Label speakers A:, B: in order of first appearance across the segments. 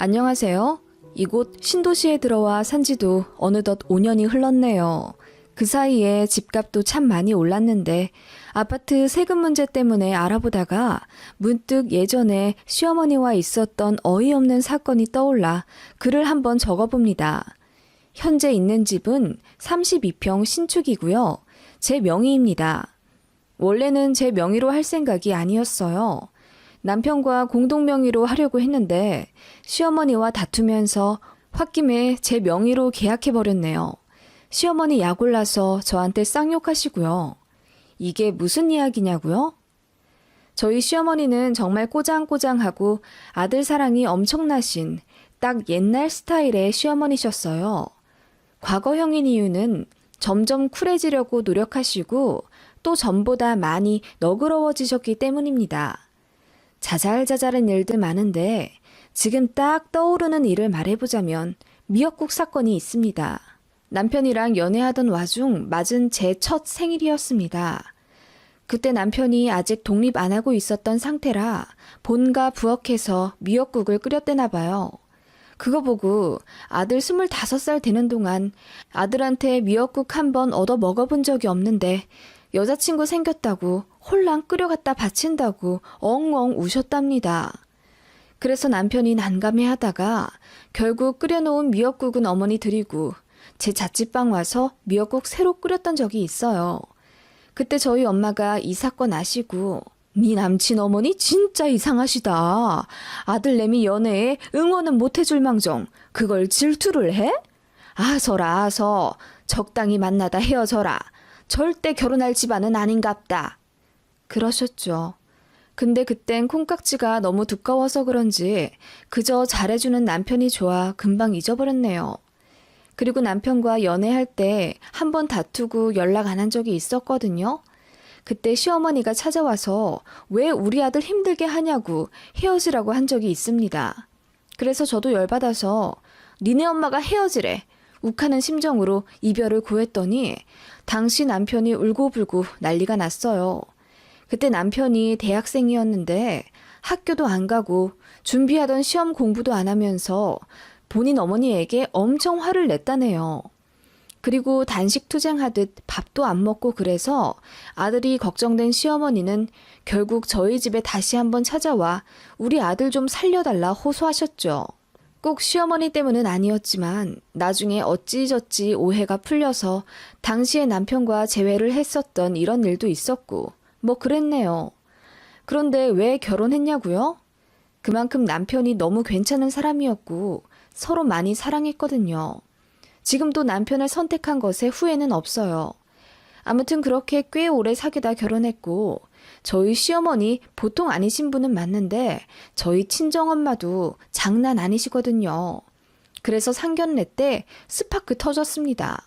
A: 안녕하세요. 이곳 신도시에 들어와 산지도 어느덧 5년이 흘렀네요. 그 사이에 집값도 참 많이 올랐는데 아파트 세금 문제 때문에 알아보다가 문득 예전에 시어머니와 있었던 어이없는 사건이 떠올라 글을 한번 적어봅니다. 현재 있는 집은 32평 신축이고요. 제 명의입니다. 원래는 제 명의로 할 생각이 아니었어요. 남편과 공동 명의로 하려고 했는데 시어머니와 다투면서 홧김에 제 명의로 계약해버렸네요. 시어머니 약올라서 저한테 쌍욕하시고요. 이게 무슨 이야기냐고요? 저희 시어머니는 정말 꼬장꼬장하고 아들 사랑이 엄청나신 딱 옛날 스타일의 시어머니셨어요. 과거형인 이유는 점점 쿨해지려고 노력하시고 또 전보다 많이 너그러워지셨기 때문입니다. 자잘자잘한 일들 많은데 지금 딱 떠오르는 일을 말해보자면 미역국 사건이 있습니다. 남편이랑 연애하던 와중 맞은 제 첫 생일이었습니다. 그때 남편이 아직 독립 안 하고 있었던 상태라 본가 부엌에서 미역국을 끓였대나 봐요. 그거 보고 아들 25살 되는 동안 아들한테 미역국 한 번 얻어 먹어본 적이 없는데 여자친구 생겼다고 홀랑 끓여갖다 바친다고 엉엉 우셨답니다. 그래서 남편이 난감해하다가 결국 끓여놓은 미역국은 어머니 드리고 제 자취방 와서 미역국 새로 끓였던 적이 있어요. 그때 저희 엄마가 이 사건 아시고 네 남친 어머니 진짜 이상하시다. 아들내미 연애에 응원은 못 해줄 망정 그걸 질투를 해? 아서라 아서 적당히 만나다 헤어져라. 절대 결혼할 집안은 아닌갑다. 그러셨죠. 근데 그땐 콩깍지가 너무 두꺼워서 그런지 그저 잘해주는 남편이 좋아 금방 잊어버렸네요. 그리고 남편과 연애할 때 한 번 다투고 연락 안 한 적이 있었거든요. 그때 시어머니가 찾아와서 왜 우리 아들 힘들게 하냐고 헤어지라고 한 적이 있습니다. 그래서 저도 열받아서 니네 엄마가 헤어지래. 욱하는 심정으로 이별을 고했더니 당시 남편이 울고불고 난리가 났어요. 그때 남편이 대학생이었는데 학교도 안 가고 준비하던 시험 공부도 안 하면서 본인 어머니에게 엄청 화를 냈다네요. 그리고 단식 투쟁하듯 밥도 안 먹고 그래서 아들이 걱정된 시어머니는 결국 저희 집에 다시 한번 찾아와 우리 아들 좀 살려달라 호소하셨죠. 꼭 시어머니 때문은 아니었지만 나중에 어찌저찌 오해가 풀려서 당시에 남편과 재회를 했었던 이런 일도 있었고 뭐 그랬네요. 그런데 왜 결혼했냐고요? 그만큼 남편이 너무 괜찮은 사람이었고 서로 많이 사랑했거든요. 지금도 남편을 선택한 것에 후회는 없어요. 아무튼 그렇게 꽤 오래 사귀다 결혼했고 저희 시어머니 보통 아니신 분은 맞는데 저희 친정엄마도 장난 아니시거든요. 그래서 상견례 때 스파크 터졌습니다.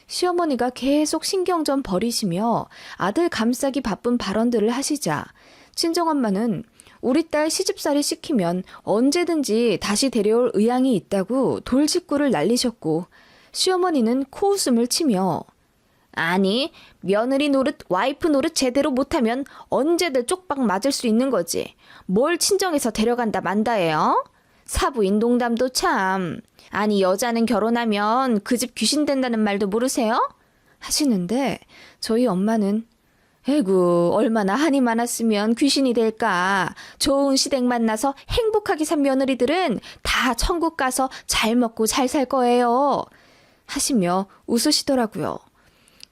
A: 시어머니가 계속 신경 좀 버리시며 아들 감싸기 바쁜 발언들을 하시자 친정엄마는 우리 딸 시집살이 시키면 언제든지 다시 데려올 의향이 있다고 돌직구를 날리셨고 시어머니는 코웃음을 치며 아니 며느리 노릇 와이프 노릇 제대로 못하면 언제든 쪽박 맞을 수 있는 거지. 뭘 친정에서 데려간다 만다예요? 사부인 농담도 참. 아니 여자는 결혼하면 그 집 귀신 된다는 말도 모르세요? 하시는데 저희 엄마는 에구 얼마나 한이 많았으면 귀신이 될까. 좋은 시댁 만나서 행복하게 산 며느리들은 다 천국 가서 잘 먹고 잘 살 거예요. 하시며 웃으시더라고요.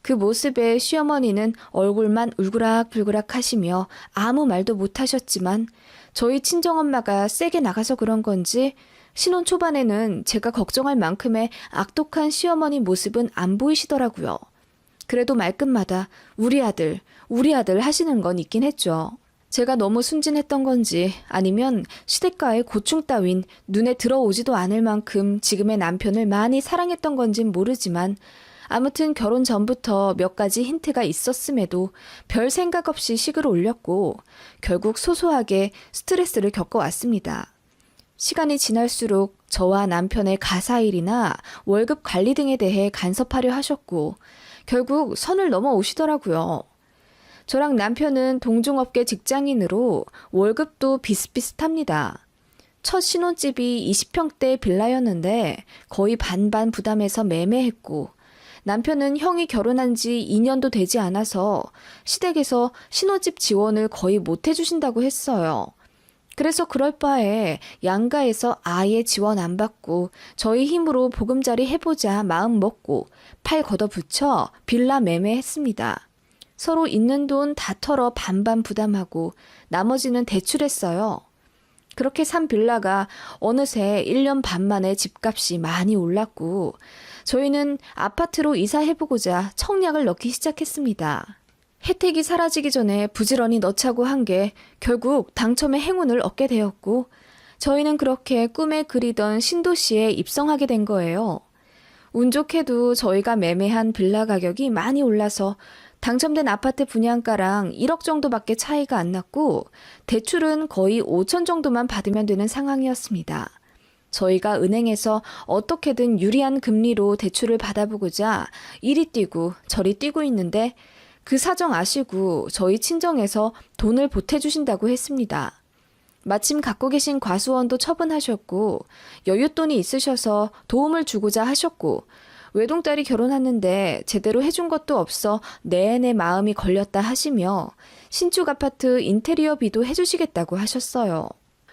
A: 그 모습에 시어머니는 얼굴만 울그락불그락 하시며 아무 말도 못 하셨지만 저희 친정엄마가 세게 나가서 그런 건지 신혼 초반에는 제가 걱정할 만큼의 악독한 시어머니 모습은 안 보이시더라고요. 그래도 말끝마다 우리 아들 하시는 건 있긴 했죠. 제가 너무 순진했던 건지 아니면 시댁과의 고충 따윈 눈에 들어오지도 않을 만큼 지금의 남편을 많이 사랑했던 건진 모르지만 아무튼 결혼 전부터 몇 가지 힌트가 있었음에도 별 생각 없이 식을 올렸고 결국 소소하게 스트레스를 겪어왔습니다. 시간이 지날수록 저와 남편의 가사일이나 월급 관리 등에 대해 간섭하려 하셨고 결국 선을 넘어오시더라고요. 저랑 남편은 동종업계 직장인으로 월급도 비슷비슷합니다. 첫 신혼집이 20평대 빌라였는데 거의 반반 부담해서 매매했고 남편은 형이 결혼한 지 2년도 되지 않아서 시댁에서 신혼집 지원을 거의 못 해주신다고 했어요. 그래서 그럴 바에 양가에서 아예 지원 안 받고 저희 힘으로 보금자리 해보자 마음 먹고 팔 걷어붙여 빌라 매매했습니다. 서로 있는 돈 다 털어 반반 부담하고 나머지는 대출했어요. 그렇게 산 빌라가 어느새 1년 반 만에 집값이 많이 올랐고 저희는 아파트로 이사해보고자 청약을 넣기 시작했습니다. 혜택이 사라지기 전에 부지런히 넣자고 한 게 결국 당첨의 행운을 얻게 되었고 저희는 그렇게 꿈에 그리던 신도시에 입성하게 된 거예요. 운 좋게도 저희가 매매한 빌라 가격이 많이 올라서 당첨된 아파트 분양가랑 1억 정도밖에 차이가 안 났고 대출은 거의 5천 정도만 받으면 되는 상황이었습니다. 저희가 은행에서 어떻게든 유리한 금리로 대출을 받아보고자 이리 뛰고 저리 뛰고 있는데 그 사정 아시고 저희 친정에서 돈을 보태주신다고 했습니다. 마침 갖고 계신 과수원도 처분하셨고 여윳돈이 있으셔서 도움을 주고자 하셨고 외동딸이 결혼했는데 제대로 해준 것도 없어 내내 마음이 걸렸다 하시며 신축 아파트 인테리어비도 해주시겠다고 하셨어요.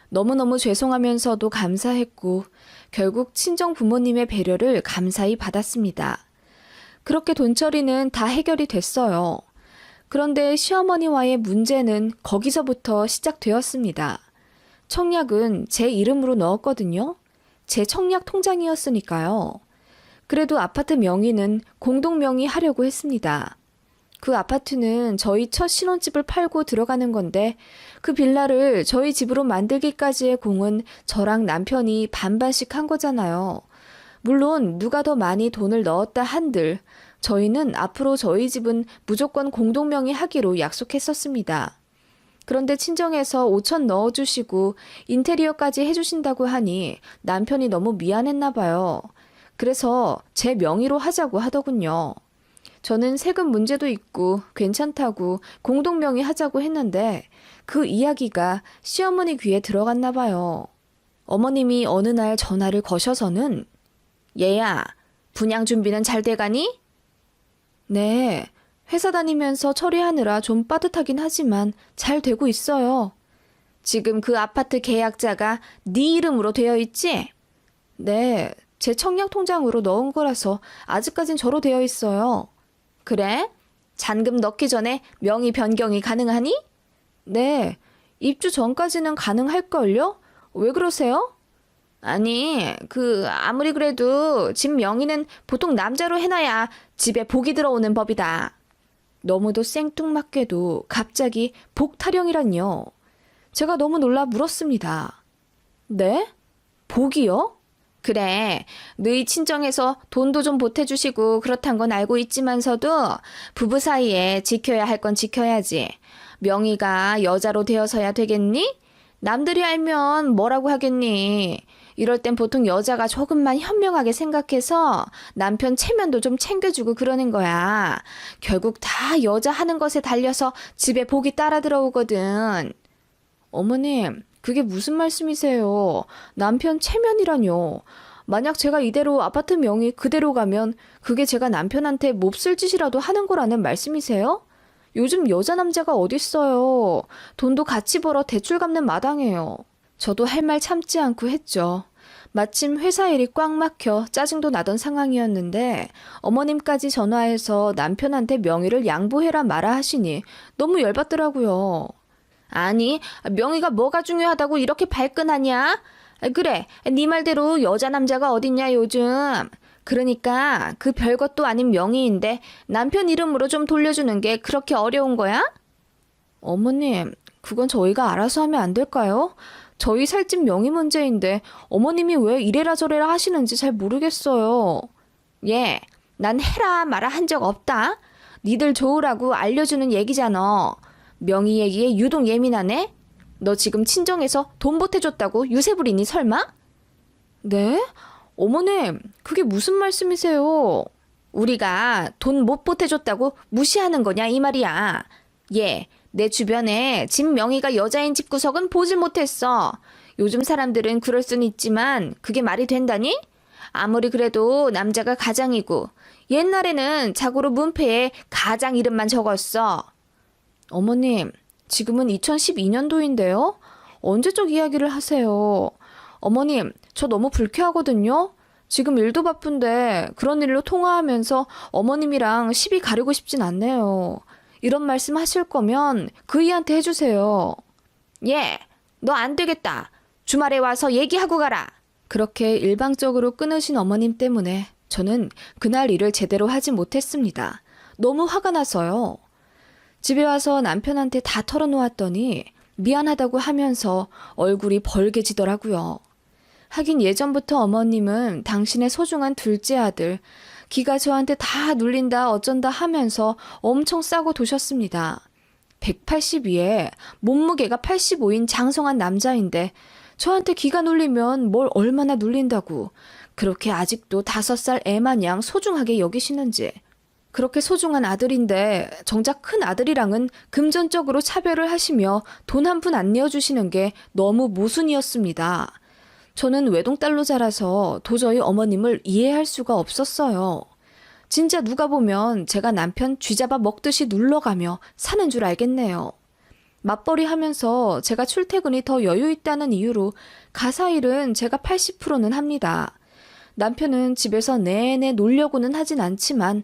A: 너무너무 죄송하면서도 감사했고 결국 친정 부모님의 배려를 감사히 받았습니다. 그렇게 돈처리는 다 해결이 됐어요. 그런데 시어머니와의 문제는 거기서부터 시작되었습니다. 청약은 제 이름으로 넣었거든요. 제 청약 통장이었으니까요. 그래도 아파트 명의는 공동 명의 하려고 했습니다. 그 아파트는 저희 첫 신혼집을 팔고 들어가는 건데 그 빌라를 저희 집으로 만들기까지의 공은 저랑 남편이 반반씩 한 거잖아요. 물론 누가 더 많이 돈을 넣었다 한들 저희는 앞으로 저희 집은 무조건 공동 명의 하기로 약속했었습니다. 그런데 친정에서 5천 넣어주시고 인테리어까지 해주신다고 하니 남편이 너무 미안했나 봐요. 그래서 제 명의로 하자고 하더군요. 저는 세금 문제도 있고 괜찮다고 공동 명의 하자고 했는데 그 이야기가 시어머니 귀에 들어갔나 봐요. 어머님이 어느 날 전화를 거셔서는 얘야, 분양 준비는 잘 돼가니? 네, 회사 다니면서 처리하느라 좀 빠듯하긴 하지만 잘 되고 있어요. 지금 그 아파트 계약자가 네 이름으로 되어 있지? 네, 제 청약 통장으로 넣은 거라서 아직까진 저로 되어 있어요. 그래? 잔금 넣기 전에 명의 변경이 가능하니? 네, 입주 전까지는 가능할걸요? 왜 그러세요? 아니, 아무리 그래도 집 명의는 보통 남자로 해놔야 집에 복이 들어오는 법이다. 너무도 생뚱맞게도 갑자기 복 타령이란요. 제가 너무 놀라 물었습니다. 네? 복이요? 그래, 너희 친정에서 돈도 좀 보태주시고 그렇단 건 알고 있지만서도 부부 사이에 지켜야 할 건 지켜야지. 명의가 여자로 되어서야 되겠니? 남들이 알면 뭐라고 하겠니? 이럴 땐 보통 여자가 조금만 현명하게 생각해서 남편 체면도 좀 챙겨주고 그러는 거야. 결국 다 여자 하는 것에 달려서 집에 복이 따라 들어오거든. 어머님, 그게 무슨 말씀이세요? 남편 체면이라뇨. 만약 제가 이대로 아파트 명의 그대로 가면 그게 제가 남편한테 몹쓸 짓이라도 하는 거라는 말씀이세요? 요즘 여자 남자가 어딨어요. 돈도 같이 벌어 대출 갚는 마당이에요. 저도 할 말 참지 않고 했죠. 마침 회사 일이 꽉 막혀 짜증도 나던 상황이었는데 어머님까지 전화해서 남편한테 명의를 양보해라 마라 하시니 너무 열받더라고요. 아니, 명의가 뭐가 중요하다고 이렇게 발끈하냐? 그래, 네 말대로 여자 남자가 어딨냐 요즘. 그러니까 그 별것도 아닌 명의인데 남편 이름으로 좀 돌려주는 게 그렇게 어려운 거야? 어머님, 그건 저희가 알아서 하면 안 될까요? 저희 살집 명의 문제인데 어머님이 왜 이래라 저래라 하시는지 잘 모르겠어요. 예, 난 해라 마라 한 적 없다. 니들 좋으라고 알려주는 얘기잖아. 명의 얘기에 유독 예민하네? 너 지금 친정에서 돈 보태줬다고 유세 부리니 설마? 네? 어머님, 그게 무슨 말씀이세요? 우리가 돈 못 보태줬다고 무시하는 거냐 이 말이야. 예, 내 주변에 집 명의가 여자인 집구석은 보질 못했어. 요즘 사람들은 그럴 순 있지만 그게 말이 된다니? 아무리 그래도 남자가 가장이고 옛날에는 자고로 문패에 가장 이름만 적었어. 어머님, 지금은 2012년도인데요? 언제적 이야기를 하세요? 어머님, 저 너무 불쾌하거든요? 지금 일도 바쁜데 그런 일로 통화하면서 어머님이랑 시비 가리고 싶진 않네요. 이런 말씀 하실 거면 그이한테 해주세요. 예, 너 안 되겠다. 주말에 와서 얘기하고 가라. 그렇게 일방적으로 끊으신 어머님 때문에 저는 그날 일을 제대로 하지 못했습니다. 너무 화가 나서요. 집에 와서 남편한테 다 털어놓았더니 미안하다고 하면서 얼굴이 벌개지더라고요. 하긴 예전부터 어머님은 당신의 소중한 둘째 아들, 기가 저한테 다 눌린다 어쩐다 하면서 엄청 싸고 도셨습니다. 182에 몸무게가 85인 장성한 남자인데 저한테 기가 눌리면 뭘 얼마나 눌린다고 그렇게 아직도 5살 애마냥 소중하게 여기시는지. 그렇게 소중한 아들인데 정작 큰 아들이랑은 금전적으로 차별을 하시며 돈 한 푼 안 내어주시는 게 너무 모순이었습니다. 저는 외동딸로 자라서 도저히 어머님을 이해할 수가 없었어요. 진짜 누가 보면 제가 남편 쥐잡아 먹듯이 눌러가며 사는 줄 알겠네요. 맞벌이 하면서 제가 출퇴근이 더 여유 있다는 이유로 가사일은 제가 80%는 합니다. 남편은 집에서 내내 놀려고는 하진 않지만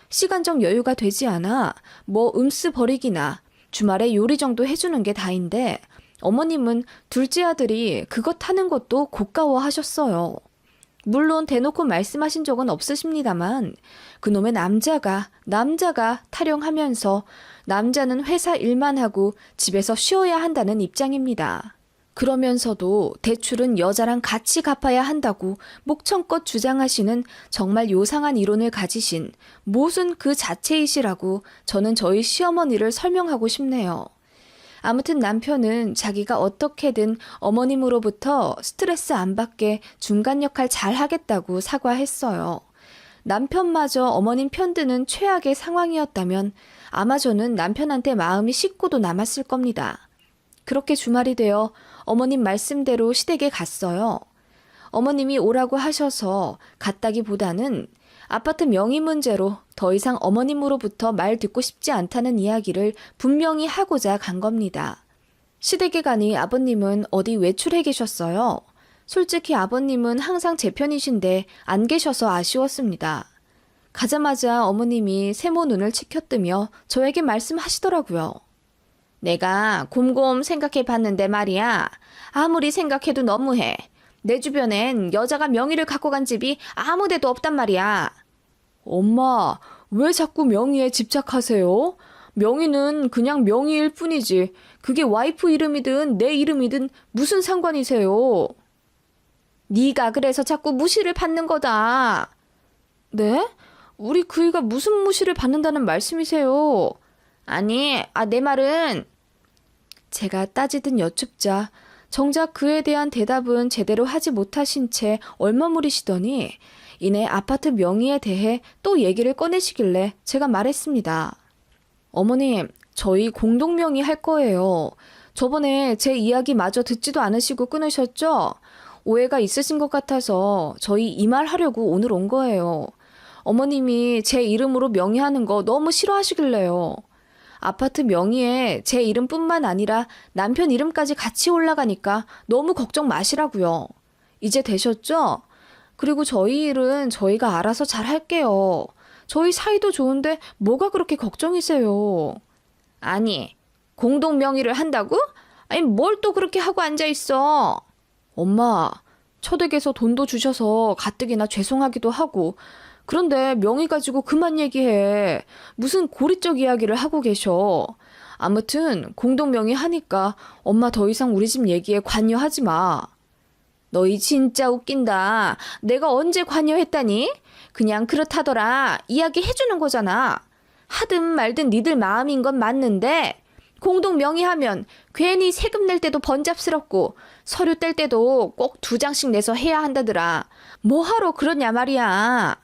A: 시간적 여유가 되지 않아 뭐 음스 버리기나 주말에 요리 정도 해주는 게 다인데 어머님은 둘째 아들이 그것 하는 것도 고가워 하셨어요. 물론 대놓고 말씀하신 적은 없으십니다만 그놈의 남자가 타령하면서 남자는 회사 일만 하고 집에서 쉬어야 한다는 입장입니다. 그러면서도 대출은 여자랑 같이 갚아야 한다고 목청껏 주장하시는 정말 요상한 이론을 가지신 모순 그 자체이시라고 저는 저희 시어머니를 설명하고 싶네요. 아무튼 남편은 자기가 어떻게든 어머님으로부터 스트레스 안 받게 중간 역할 잘 하겠다고 사과했어요. 남편마저 어머님 편드는 최악의 상황이었다면 아마 저는 남편한테 마음이 식고도 남았을 겁니다. 그렇게 주말이 되어 어머님 말씀대로 시댁에 갔어요. 어머님이 오라고 하셔서 갔다기보다는 아파트 명의 문제로 더 이상 어머님으로부터 말 듣고 싶지 않다는 이야기를 분명히 하고자 간 겁니다. 시댁에 가니 아버님은 어디 외출해 계셨어요. 솔직히 아버님은 항상 제 편이신데 안 계셔서 아쉬웠습니다. 가자마자 어머님이 세모 눈을 치켜뜨며 저에게 말씀하시더라고요. 내가 곰곰 생각해 봤는데 말이야. 아무리 생각해도 너무해. 내 주변엔 여자가 명의를 갖고 간 집이 아무 데도 없단 말이야. 엄마, 왜 자꾸 명의에 집착하세요? 명의는 그냥 명의일 뿐이지. 그게 와이프 이름이든 내 이름이든 무슨 상관이세요? 네가 그래서 자꾸 무시를 받는 거다. 네? 우리 그이가 무슨 무시를 받는다는 말씀이세요? 아니, 내 말은... 제가 따지듯 여쭙자 정작 그에 대한 대답은 제대로 하지 못하신 채 얼머무리시더니 이내 아파트 명의에 대해 또 얘기를 꺼내시길래 제가 말했습니다. 어머님, 저희 공동명의 할 거예요. 저번에 제 이야기 마저 듣지도 않으시고 끊으셨죠? 오해가 있으신 것 같아서 저희 이 말 하려고 오늘 온 거예요. 어머님이 제 이름으로 명의하는 거 너무 싫어하시길래요. 아파트 명의에 제 이름뿐만 아니라 남편 이름까지 같이 올라가니까 너무 걱정 마시라고요. 이제 되셨죠? 그리고 저희 일은 저희가 알아서 잘 할게요. 저희 사이도 좋은데 뭐가 그렇게 걱정이세요? 아니, 공동 명의를 한다고? 아니, 뭘 또 그렇게 하고 앉아있어? 엄마, 처댁에서 돈도 주셔서 가뜩이나 죄송하기도 하고 그런데 명의 가지고 그만 얘기해. 무슨 고리적 이야기를 하고 계셔. 아무튼 공동명의 하니까 엄마 더 이상 우리 집 얘기에 관여하지 마. 너희 진짜 웃긴다. 내가 언제 관여했다니? 그냥 그렇다더라. 이야기 해주는 거잖아. 하든 말든 니들 마음인 건 맞는데 공동명의하면 괜히 세금 낼 때도 번잡스럽고 서류 뗄 때도 꼭 2장씩 내서 해야 한다더라. 뭐하러 그러냐 말이야.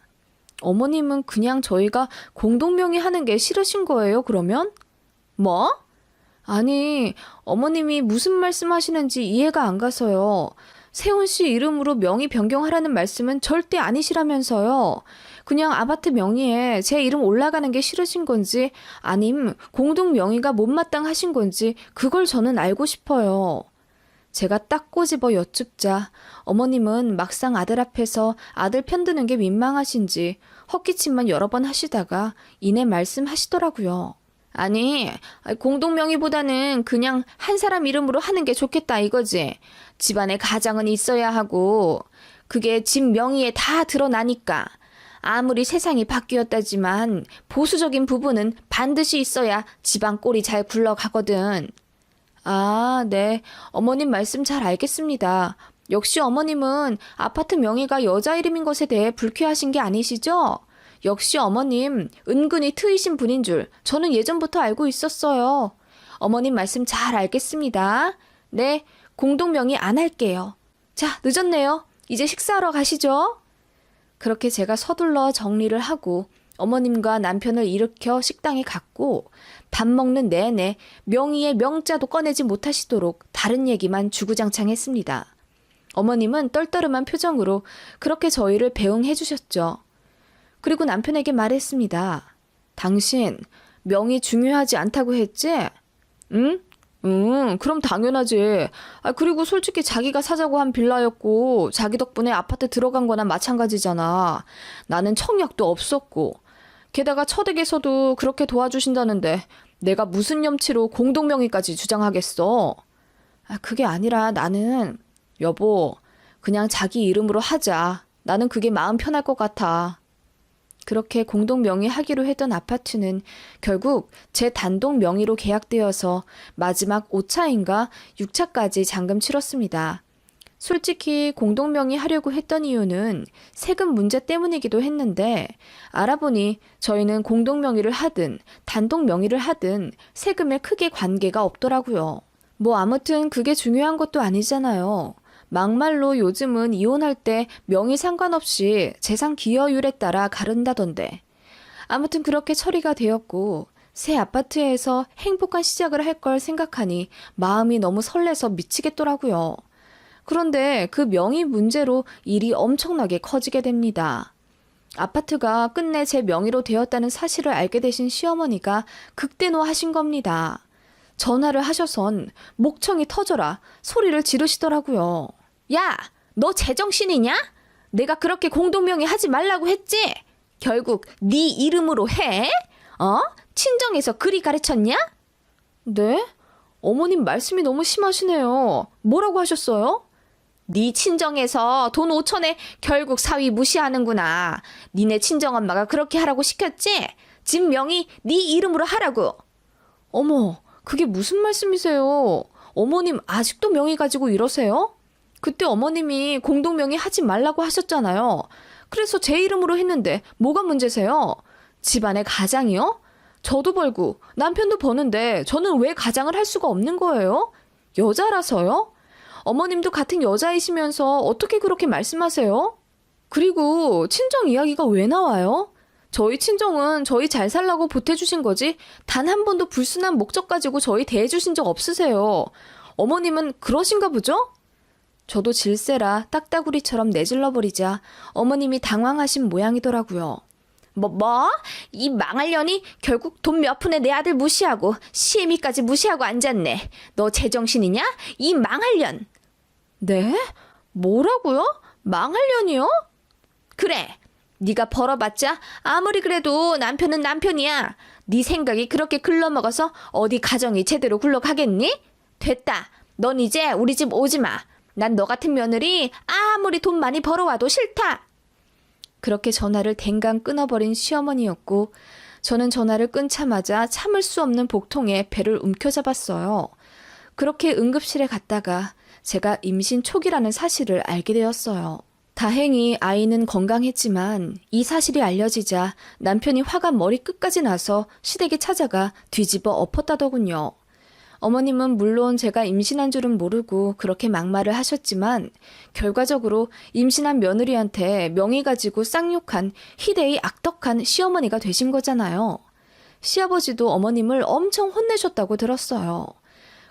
A: 어머님은 그냥 저희가 공동명의 하는 게 싫으신 거예요, 그러면? 뭐? 아니, 어머님이 무슨 말씀하시는지 이해가 안 가서요. 세훈 씨 이름으로 명의 변경하라는 말씀은 절대 아니시라면서요. 그냥 아파트 명의에 제 이름 올라가는 게 싫으신 건지 아님 공동 명의가 못마땅하신 건지 그걸 저는 알고 싶어요. 제가 딱 꼬집어 여쭙자 어머님은 막상 아들 앞에서 아들 편드는 게 민망하신지 헛기침만 여러 번 하시다가 이내 말씀하시더라고요. 아니, 공동명의보다는 그냥 한 사람 이름으로 하는 게 좋겠다 이거지. 집안에 가장은 있어야 하고 그게 집 명의에 다 드러나니까. 아무리 세상이 바뀌었다지만 보수적인 부분은 반드시 있어야 집안 꼴이 잘 굴러가거든. 아, 네. 어머님 말씀 잘 알겠습니다. 역시 어머님은 아파트 명의가 여자 이름인 것에 대해 불쾌하신 게 아니시죠? 역시 어머님 은근히 트이신 분인 줄 저는 예전부터 알고 있었어요. 어머님 말씀 잘 알겠습니다. 네, 공동명의 안 할게요. 자, 늦었네요. 이제 식사하러 가시죠. 그렇게 제가 서둘러 정리를 하고 어머님과 남편을 일으켜 식당에 갔고 밥 먹는 내내 명의의 명자도 꺼내지 못하시도록 다른 얘기만 주구장창했습니다. 어머님은 떨떠름한 표정으로 그렇게 저희를 배웅해 주셨죠. 그리고 남편에게 말했습니다. 당신 명의 중요하지 않다고 했지? 응? 응, 그럼 당연하지. 그리고 솔직히 자기가 사자고 한 빌라였고 자기 덕분에 아파트 들어간 거나 마찬가지잖아. 나는 청약도 없었고. 게다가 처댁에서도 그렇게 도와주신다는데 내가 무슨 염치로 공동명의까지 주장하겠어. 그게 아니라 나는 여보, 그냥 자기 이름으로 하자. 나는 그게 마음 편할 것 같아. 그렇게 공동 명의하기로 했던 아파트는 결국 제 단독 명의로 계약되어서 마지막 5차인가 6차까지 잔금 치렀습니다. 솔직히 공동 명의하려고 했던 이유는 세금 문제 때문이기도 했는데 알아보니 저희는 공동 명의를 하든 단독 명의를 하든 세금에 크게 관계가 없더라고요. 뭐 아무튼 그게 중요한 것도 아니잖아요. 막말로 요즘은 이혼할 때 명의 상관없이 재산 기여율에 따라 가른다던데. 아무튼 그렇게 처리가 되었고 새 아파트에서 행복한 시작을 할 걸 생각하니 마음이 너무 설레서 미치겠더라고요. 그런데 그 명의 문제로 일이 엄청나게 커지게 됩니다. 아파트가 끝내 제 명의로 되었다는 사실을 알게 되신 시어머니가 극대노하신 겁니다. 전화를 하셔선 목청이 터져라 소리를 지르시더라고요. 야, 너 제정신이냐? 내가 그렇게 공동명의 하지 말라고 했지? 결국 네 이름으로 해? 친정에서 그리 가르쳤냐? 네? 어머님 말씀이 너무 심하시네요. 뭐라고 하셨어요? 네 친정에서 돈 5천에 결국 사위 무시하는구나. 니네 친정엄마가 그렇게 하라고 시켰지? 집 명의 네 이름으로 하라고. 어머, 그게 무슨 말씀이세요? 어머님 아직도 명의 가지고 이러세요? 그때 어머님이 공동명의 하지 말라고 하셨잖아요. 그래서 제 이름으로 했는데 뭐가 문제세요? 집안의 가장이요? 저도 벌고 남편도 버는데 저는 왜 가장을 할 수가 없는 거예요? 여자라서요? 어머님도 같은 여자이시면서 어떻게 그렇게 말씀하세요? 그리고 친정 이야기가 왜 나와요? 저희 친정은 저희 잘 살라고 보태주신 거지 단 한 번도 불순한 목적 가지고 저희 대해주신 적 없으세요. 어머님은 그러신가 보죠? 저도 질세라 딱따구리처럼 내질러버리자 어머님이 당황하신 모양이더라고요. 이 망할 년이 결국 돈 몇 푼에 내 아들 무시하고 시애미까지 무시하고 앉았네. 너 제정신이냐? 이 망할 년. 네? 뭐라고요? 망할 년이요? 그래. 네가 벌어봤자 아무리 그래도 남편은 남편이야. 네 생각이 그렇게 글러먹어서 어디 가정이 제대로 굴러가겠니? 됐다. 넌 이제 우리 집 오지 마. 난 너 같은 며느리 아무리 돈 많이 벌어와도 싫다. 그렇게 전화를 댕강 끊어버린 시어머니였고 저는 전화를 끊자마자 참을 수 없는 복통에 배를 움켜잡았어요. 그렇게 응급실에 갔다가 제가 임신 초기라는 사실을 알게 되었어요. 다행히 아이는 건강했지만 이 사실이 알려지자 남편이 화가 머리 끝까지 나서 시댁에 찾아가 뒤집어 엎었다더군요. 어머님은 물론 제가 임신한 줄은 모르고 그렇게 막말을 하셨지만 결과적으로 임신한 며느리한테 명의 가지고 쌍욕한 희대의 악덕한 시어머니가 되신 거잖아요. 시아버지도 어머님을 엄청 혼내셨다고 들었어요.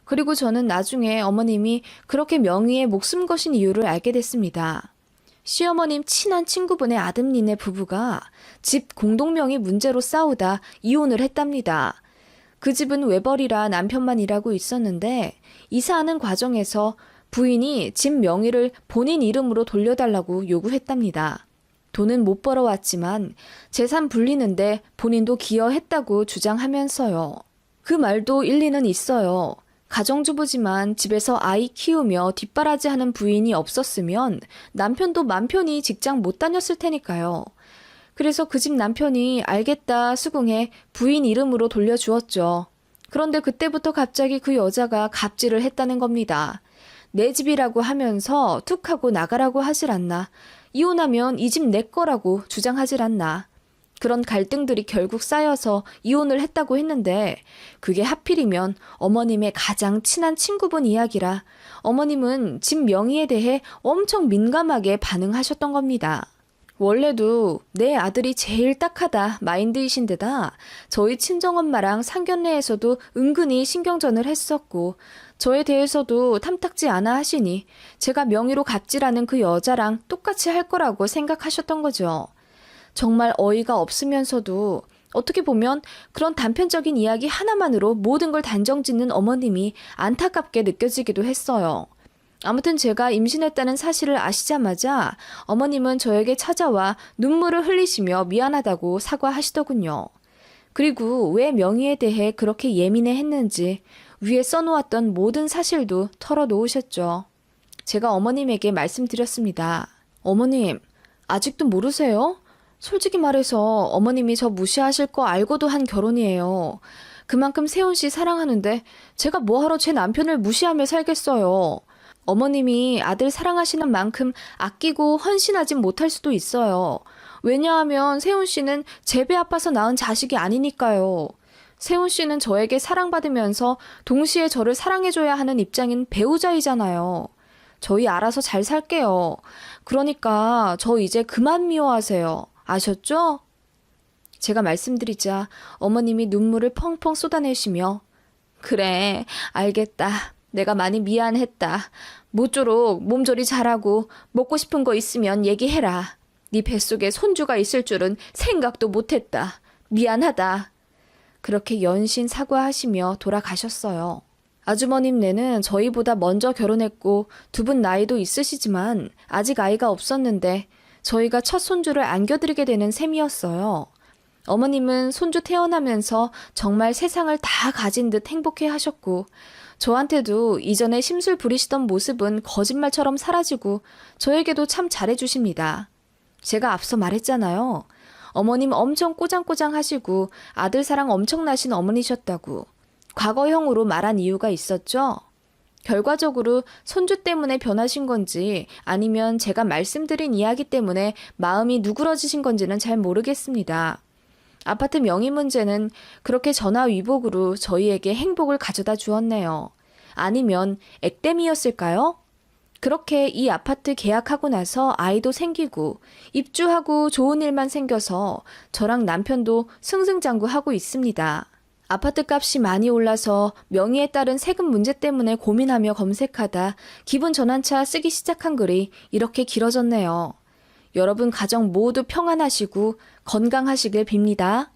A: 그리고 저는 나중에 어머님이 그렇게 명의에 목숨 거신 이유를 알게 됐습니다. 시어머님 친한 친구분의 아드님네 부부가 집 공동명의 문제로 싸우다 이혼을 했답니다. 그 집은 외벌이라 남편만 일하고 있었는데 이사하는 과정에서 부인이 집 명의를 본인 이름으로 돌려달라고 요구했답니다. 돈은 못 벌어왔지만 재산 불리는데 본인도 기여했다고 주장하면서요. 그 말도 일리는 있어요. 가정주부지만 집에서 아이 키우며 뒷바라지하는 부인이 없었으면 남편도 맘 편히 직장 못 다녔을 테니까요. 그래서 그 집 남편이 알겠다 수긍해 부인 이름으로 돌려주었죠. 그런데 그때부터 갑자기 그 여자가 갑질을 했다는 겁니다. 내 집이라고 하면서 툭 하고 나가라고 하질 않나. 이혼하면 이 집 내 거라고 주장하질 않나. 그런 갈등들이 결국 쌓여서 이혼을 했다고 했는데 그게 하필이면 어머님의 가장 친한 친구분 이야기라 어머님은 집 명의에 대해 엄청 민감하게 반응하셨던 겁니다. 원래도 내 아들이 제일 딱하다 마인드이신데다 저희 친정엄마랑 상견례에서도 은근히 신경전을 했었고 저에 대해서도 탐탁지 않아 하시니 제가 명의로 갑질하는 그 여자랑 똑같이 할 거라고 생각하셨던 거죠. 정말 어이가 없으면서도 어떻게 보면 그런 단편적인 이야기 하나만으로 모든 걸 단정짓는 어머님이 안타깝게 느껴지기도 했어요. 아무튼 제가 임신했다는 사실을 아시자마자 어머님은 저에게 찾아와 눈물을 흘리시며 미안하다고 사과하시더군요. 그리고 왜 명의에 대해 그렇게 예민해 했는지 위에 써놓았던 모든 사실도 털어놓으셨죠. 제가 어머님에게 말씀드렸습니다. 어머님, 아직도 모르세요? 솔직히 말해서 어머님이 저 무시하실 거 알고도 한 결혼이에요. 그만큼 세훈 씨 사랑하는데 제가 뭐하러 제 남편을 무시하며 살겠어요. 어머님이 아들 사랑하시는 만큼 아끼고 헌신하진 못할 수도 있어요. 왜냐하면 세훈 씨는 제 배 아파서 낳은 자식이 아니니까요. 세훈 씨는 저에게 사랑받으면서 동시에 저를 사랑해줘야 하는 입장인 배우자이잖아요. 저희 알아서 잘 살게요. 그러니까 저 이제 그만 미워하세요. 아셨죠? 제가 말씀드리자 어머님이 눈물을 펑펑 쏟아내시며 그래, 알겠다. 내가 많이 미안했다. 모쪼록 몸조리 잘하고 먹고 싶은 거 있으면 얘기해라. 네 뱃속에 손주가 있을 줄은 생각도 못했다. 미안하다. 그렇게 연신 사과하시며 돌아가셨어요. 아주머님네는 저희보다 먼저 결혼했고 두 분 나이도 있으시지만 아직 아이가 없었는데 저희가 첫 손주를 안겨드리게 되는 셈이었어요. 어머님은 손주 태어나면서 정말 세상을 다 가진 듯 행복해 하셨고 저한테도 이전에 심술 부리시던 모습은 거짓말처럼 사라지고 저에게도 참 잘해주십니다. 제가 앞서 말했잖아요. 어머님 엄청 꼬장꼬장 하시고 아들 사랑 엄청나신 어머니셨다고. 과거형으로 말한 이유가 있었죠? 결과적으로 손주 때문에 변하신 건지 아니면 제가 말씀드린 이야기 때문에 마음이 누그러지신 건지는 잘 모르겠습니다. 아파트 명의 문제는 그렇게 전화위복으로 저희에게 행복을 가져다 주었네요. 아니면 액땜이었을까요? 그렇게 이 아파트 계약하고 나서 아이도 생기고 입주하고 좋은 일만 생겨서 저랑 남편도 승승장구하고 있습니다. 아파트 값이 많이 올라서 명의에 따른 세금 문제 때문에 고민하며 검색하다 기분 전환차 쓰기 시작한 글이 이렇게 길어졌네요. 여러분 가정 모두 평안하시고 건강하시길 빕니다.